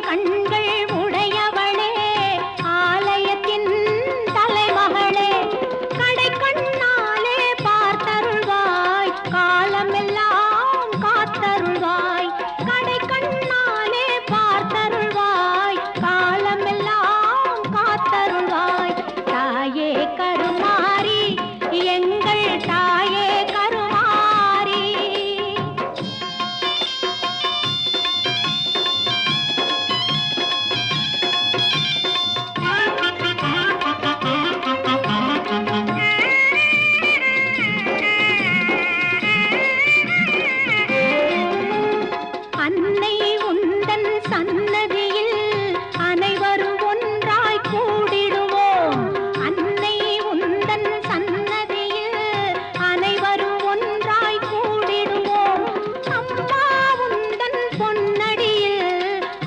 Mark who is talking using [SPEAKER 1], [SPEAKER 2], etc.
[SPEAKER 1] கண்கள் உடையவளே ஆலயத்தின் தலைமகளே கடை கண்ணாலே பார்த்தருள்வாய் காலமெல்லாம் காத்தருள்வாய் கடை கண்ணாலே பார்த்தருள்வாய் காலமெல்லாம் காத்தருள்வாய் தாயே கருமாரி எங்கள் தாயே கருமாரி அன்னை உந்தன் சன்னதியில்